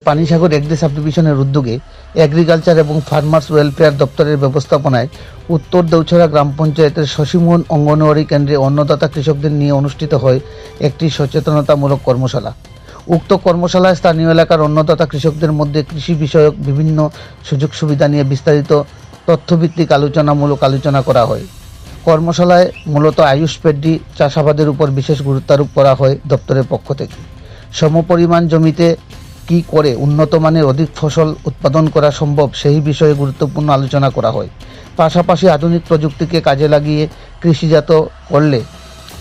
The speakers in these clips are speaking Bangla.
পানিসাগর এগ্রি সাবডিভিশনের উদ্যোগে এগ্রিকালচার এবং ফার্মার্স ওয়েলফেয়ার দপ্তরের ব্যবস্থাপনায় উত্তর দেউছড়া গ্রাম পঞ্চায়েতের শশীমোহন অঙ্গনওয়াড়ি কেন্দ্রে অন্নদাতা কৃষকদের নিয়ে অনুষ্ঠিত হয় একটি সচেতনতামূলক কর্মশালা। উক্ত কর্মশালায় স্থানীয় এলাকার অন্নদাতা কৃষকদের মধ্যে কৃষি বিষয়ক বিভিন্ন সুযোগ সুবিধা নিয়ে বিস্তারিত তথ্যভিত্তিক আলোচনা করা হয়। কর্মশালায় মূলত আয়ুষ পেড্ডি চাষাবাদের উপর বিশেষ গুরুত্বারোপ করা হয় দপ্তরের পক্ষ থেকে। সমপরিমাণ জমিতে কী করে উন্নত মানের অধিক ফসল উৎপাদন করা সম্ভব সেই বিষয়ে গুরুত্বপূর্ণ আলোচনা করা হয়। পাশাপাশি আধুনিক প্রযুক্তিকে কাজে লাগিয়ে কৃষিজাত করলে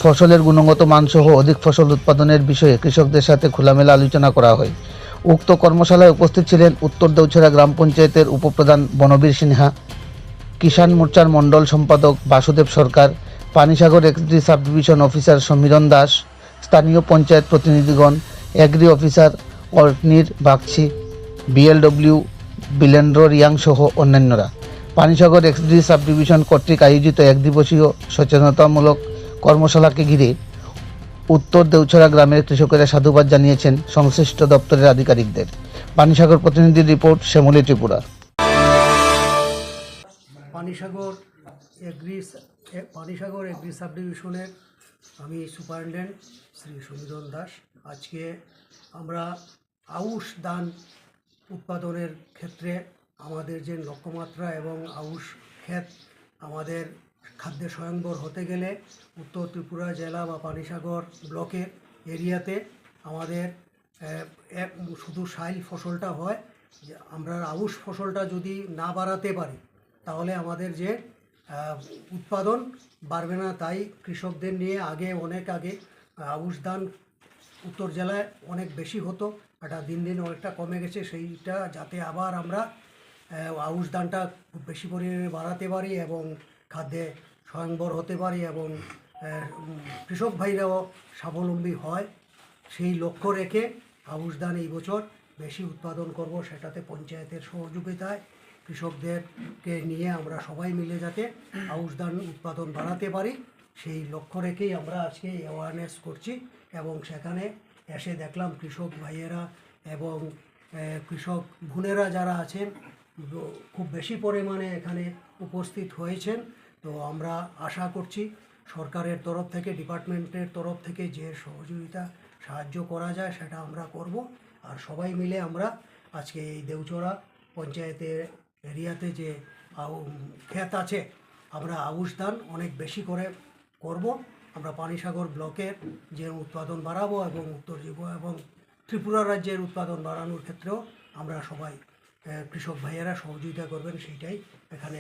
ফসলের গুণগত মানসহ অধিক ফসল উৎপাদনের বিষয়ে কৃষকদের সাথে খোলামেলা আলোচনা করা হয়। উক্ত কর্মশালায় উপস্থিত ছিলেন উত্তর দেউছড়া গ্রাম পঞ্চায়েতের উপপ্রধান বনবীর সিনহা, কিষাণ মোর্চার মণ্ডল সম্পাদক Basudeb Sarkar, Panisagar agri subdivision officer Samiran Das, স্থানীয় পঞ্চায়েত প্রতিনিধিগণ, agri officer Arnir Bagchi, BLW Bilendra Reang সহ অন্যান্যরা। পানিসাগর এগ্রি সাবডিভিশন কর্তৃক আয়োজিত এক দিবসীয় সচেতনতামূলক কর্মশালাকে ঘিরে উত্তর দেউছড়া গ্রামের কৃষকেরা সাধুবাদ জানিয়েছেন সংশ্লিষ্ট দপ্তরের আধিকারিকদের। পানিসাগর প্রতিনিধির রিপোর্ট, শ্যামলী ত্রিপুরা। পানিসাগর এগ্রি সাবডিভিশনের আমি সুপারিনটেন্ডেন্ট শ্রী সমীরণ দাস। আজকে আমরা আউশ ধান উৎপাদনের ক্ষেত্রে আমাদের যে লক্ষ্যমাত্রা এবং আউশ ক্ষেত আমাদের খাদ্যে স্বয়ংবর হতে গেলে উত্তর ত্রিপুরা জেলা বা পানিসাগর ব্লকের এরিয়াতে আমাদের শুধু সাইল ফসলটা হয়, যে আমরা আউশ ফসলটা যদি না বাড়াতে পারি তাহলে আমাদের যে উৎপাদন বাড়বে না। তাই কৃষকদের নিয়ে অনেক আগে আউশ ধান উত্তর জেলায় অনেক বেশি হতো, এটা দিন দিন অনেকটা কমে গেছে। সেইটা যাতে আবার আমরা আউশ ধানটা খুব বেশি পরিমাণে বাড়াতে পারি এবং খাদ্যে স্বয়ংবর হতে পারি এবং কৃষক ভাইরাও স্বাবলম্বী হয়, সেই লক্ষ্য রেখে আউশ ধান এই বছর বেশি উৎপাদন করব। সেটাতে পঞ্চায়েতের সহযোগিতায় কৃষকদেরকে নিয়ে আমরা সবাই মিলে যাতে আউশ ধান উৎপাদন বাড়াতে পারি সেই লক্ষ্য রেখেই আমরা আজকে অ্যাওয়ারনেস করছি। এবং সেখানে এসে দেখলাম কৃষক ভাইয়েরা এবং কৃষক বোনেরা যারা আছেন খুব বেশি পরিমাণে এখানে উপস্থিত হয়েছেন। তো আমরা আশা করছি সরকারের তরফ থেকে, ডিপার্টমেন্টের তরফ থেকে যে সাহায্য করা যায় সেটা আমরা করব। আর সবাই মিলে আমরা আজকে এই দেউছড়া পঞ্চায়েতের এরিয়াতে যে ক্ষেত আছে আমরা আউশ ধান অনেক বেশি করে করব। আমরা পানিসাগর ব্লকের যে উৎপাদন বাড়াবো এবং উত্তর এবং ত্রিপুরা রাজ্যের উৎপাদন বাড়ানোর ক্ষেত্রেও আমরা সবাই কৃষক ভাইয়েরা সহযোগিতা করবেন সেইটাই এখানে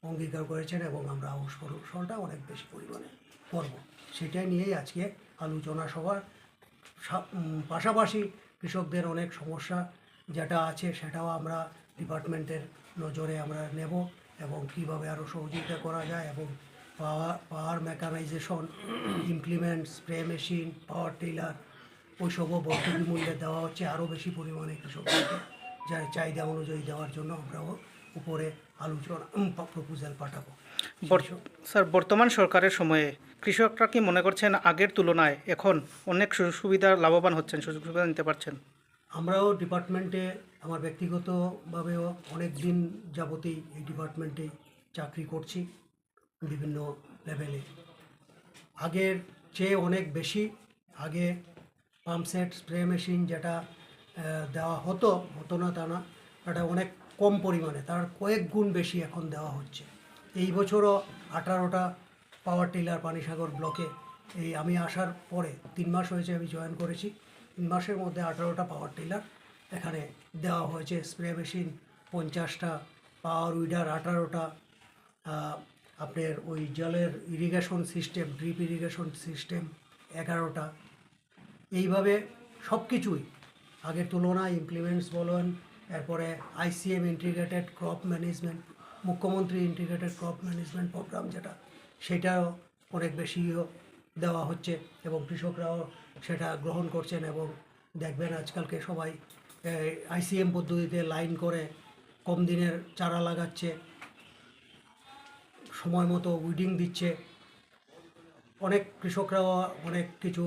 অঙ্গীকার করেছেন এবং আমরা আউশ ফসলটা অনেক বেশি পরিমাণে করব। সেটাই নিয়েই আজকে আলোচনা সভার পাশাপাশি কৃষকদের অনেক সমস্যা যেটা আছে সেটাও আমরা ডিপার্টমেন্টের নজরে আমরা নেব এবং কীভাবে আরও সহযোগিতা করা যায় এবং power mechanisation, implement, spray machine, power tiller ওইসবও ভর্তুকি মূল্যে দেওয়া হচ্ছে আরও বেশি পরিমাণে কৃষকদেরকে যার চাহিদা অনুযায়ী দেওয়ার জন্য আমরাও উপরে আলোচনা প্রপোজাল পাঠাবো। স্যার, বর্তমান সরকারের সময়ে কৃষকরা কি মনে করছেন আগের তুলনায় এখন অনেক সুযোগ সুবিধা লাভবান হচ্ছেন, সুযোগ সুবিধা নিতে পারছেন? আমরাও ডিপার্টমেন্টে, আমার ব্যক্তিগতভাবেও অনেক দিন যাবতেই এই ডিপার্টমেন্টে চাকরি করছি বিভিন্ন লেভেলে। আগের চেয়ে অনেক বেশি, আগে পাম্পসেট, স্প্রে মেশিন যেটা দেওয়া হতো না তা না, এটা অনেক কম পরিমাণে, তার কয়েক গুণ বেশি এখন দেওয়া হচ্ছে। এই বছরও 18টা পাওয়ার টিলার পানিসাগর ব্লকে, এই আমি আসার পরে 3 মাস হয়েছে আমি জয়েন করেছি, 3 মাসের মধ্যে 18টা পাওয়ার টিলার এখানে দেওয়া হয়েছে। স্প্রে মেশিন 50টা, পাওয়ার উইডার 18টা, আপনার ওই জলের irrigation system, drip irrigation system 11টা। এইভাবে সব কিছুই আগের তুলনায় ইমপ্লিমেন্টস বলুন, এরপরে ICM ইন্টিগ্রেটেড ক্রপ ম্যানেজমেন্ট, মুখ্যমন্ত্রী ইন্টিগ্রেটেড ক্রপ ম্যানেজমেন্ট প্রোগ্রাম যেটা, সেটাও অনেক বেশিও দেওয়া হচ্ছে এবং কৃষকরাও সেটা গ্রহণ করছেন। এবং দেখবেন আজকালকে সবাই ICM পদ্ধতিতে লাইন করে কম দিনের চারা লাগাচ্ছে, সময় মতো উইডিং দিচ্ছে। অনেক কৃষকরাও অনেক কিছু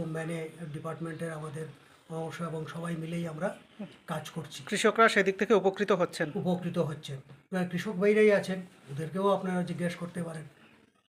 ডিপার্টমেন্টের আমাদের পরামর্শ এবং সবাই মিলেই আমরা কাজ করছি, কৃষকরা সেদিক থেকে উপকৃত হচ্ছেন। উপকৃত হচ্ছেন। প্রায় কৃষক ভাইরাই আছেন, ওদেরকেও আপনারা জিজ্ঞেস করতে পারেন।